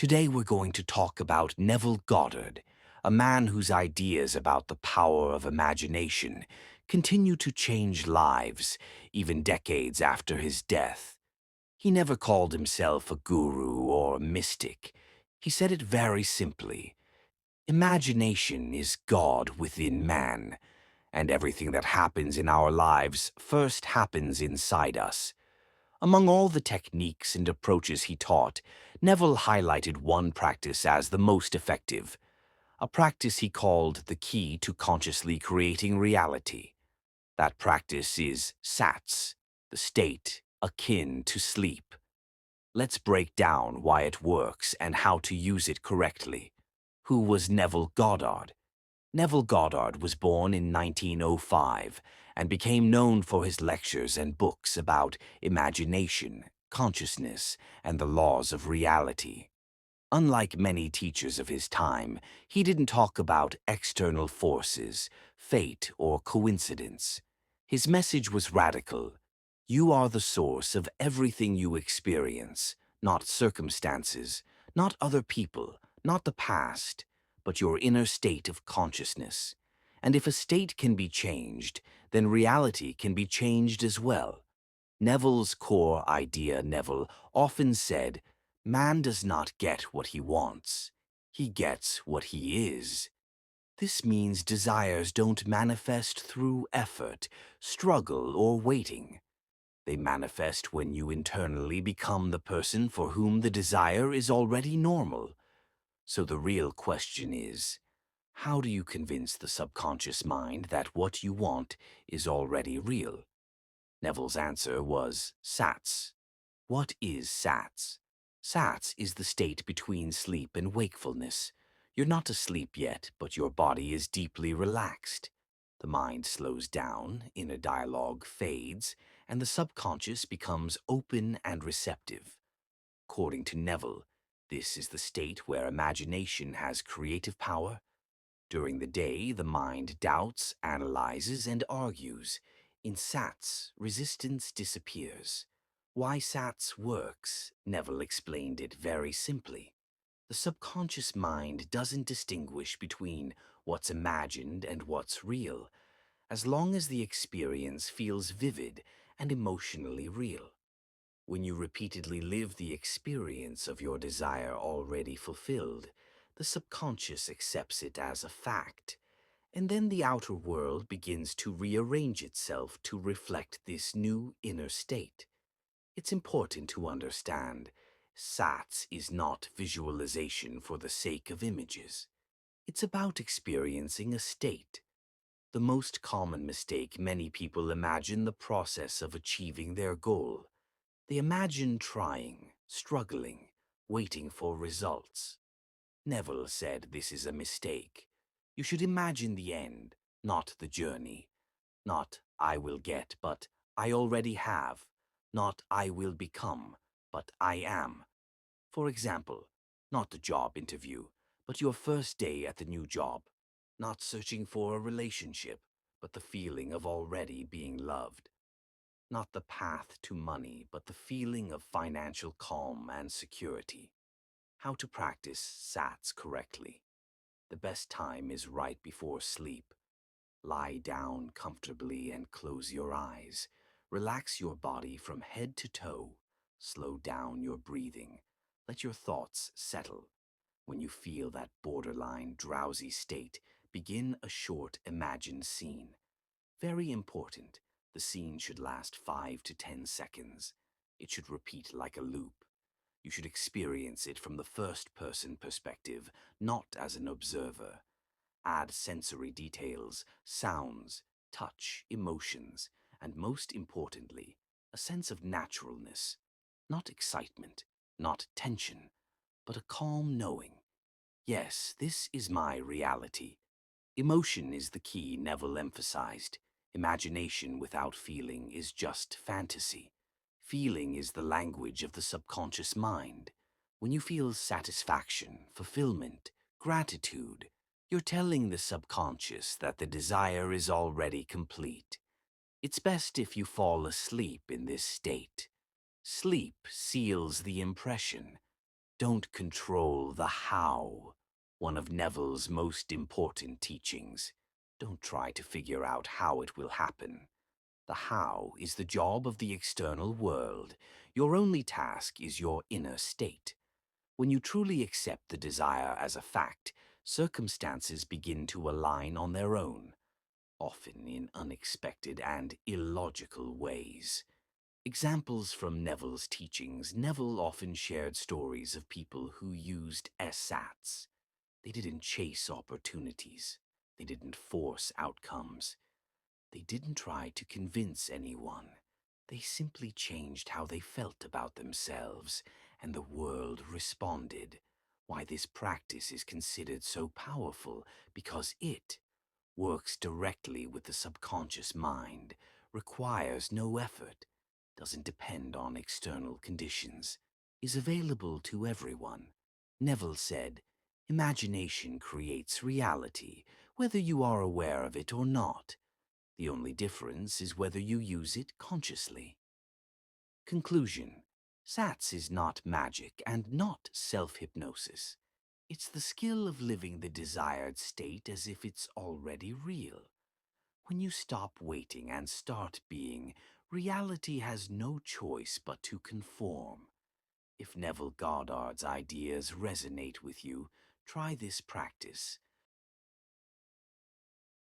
Today we're going to talk about Neville Goddard, a man whose ideas about the power of imagination continue to change lives even decades after his death. He never called himself a guru or a mystic. He said it very simply. Imagination is God within man, and everything that happens in our lives first happens inside us. Among all the techniques and approaches he taught, Neville highlighted one practice as the most effective, a practice he called the key to consciously creating reality. That practice is SATS, the state akin to sleep. Let's break down why it works and how to use it correctly. Who was Neville Goddard? Neville Goddard was born in 1905 and became known for his lectures and books about imagination, consciousness, and the laws of reality. Unlike many teachers of his time, he didn't talk about external forces, fate, or coincidence. His message was radical. You are the source of everything you experience, not circumstances, not other people, not the past, but your inner state of consciousness. And if a state can be changed, then reality can be changed as well. Neville's core idea, Neville often said, man does not get what he wants. He gets what he is. This means desires don't manifest through effort, struggle, or waiting. They manifest when you internally become the person for whom the desire is already normal. So the real question is, how do you convince the subconscious mind that what you want is already real? Neville's answer was SATS. What is SATS? SATS is the state between sleep and wakefulness. You're not asleep yet, but your body is deeply relaxed. The mind slows down, inner dialogue fades, and the subconscious becomes open and receptive. According to Neville, this is the state where imagination has creative power. During the day, the mind doubts, analyzes, and argues. In SATS, resistance disappears. Why SATS works, Neville explained it very simply. The subconscious mind doesn't distinguish between what's imagined and what's real, as long as the experience feels vivid and emotionally real. When you repeatedly live the experience of your desire already fulfilled, the subconscious accepts it as a fact, and then the outer world begins to rearrange itself to reflect this new inner state. It's important to understand SATS is not visualization for the sake of images. It's about experiencing a state. The most common mistake many people imagine the process of achieving their goal. They imagine trying, struggling, waiting for results. Neville said this is a mistake. You should imagine the end, not the journey. Not I will get, but I already have. Not I will become, but I am. For example, not the job interview, but your first day at the new job. Not searching for a relationship, but the feeling of already being loved. Not the path to money, but the feeling of financial calm and security. How to practice SATs correctly. The best time is right before sleep. Lie down comfortably and close your eyes. Relax your body from head to toe. Slow down your breathing. Let your thoughts settle. When you feel that borderline drowsy state, begin a short imagined scene. Very important, the scene should last 5 to 10 seconds. It should repeat like a loop. You should experience it from the first-person perspective, not as an observer. Add sensory details, sounds, touch, emotions, and most importantly, a sense of naturalness. Not excitement, not tension, but a calm knowing. Yes, this is my reality. Emotion is the key, Neville emphasized. Imagination without feeling is just fantasy. Feeling is the language of the subconscious mind. When you feel satisfaction, fulfillment, gratitude, you're telling the subconscious that the desire is already complete. It's best if you fall asleep in this state. Sleep seals the impression. Don't control the how, one of Neville's most important teachings. Don't try to figure out how it will happen. The how is the job of the external world. Your only task is your inner state. When you truly accept the desire as a fact, circumstances begin to align on their own, often in unexpected and illogical ways. Examples from Neville's teachings. Neville often shared stories of people who used ersatz. They didn't chase opportunities. They didn't force outcomes. They didn't try to convince anyone. They simply changed how they felt about themselves, and the world responded. Why this practice is considered so powerful, because it works directly with the subconscious mind, requires no effort, doesn't depend on external conditions, is available to everyone. Neville said, "Imagination creates reality, whether you are aware of it or not. The only difference is whether you use it consciously." Conclusion. SATS is not magic and not self-hypnosis. It's the skill of living the desired state as if it's already real. When you stop waiting and start being, reality has no choice but to conform. If Neville Goddard's ideas resonate with you, try this practice.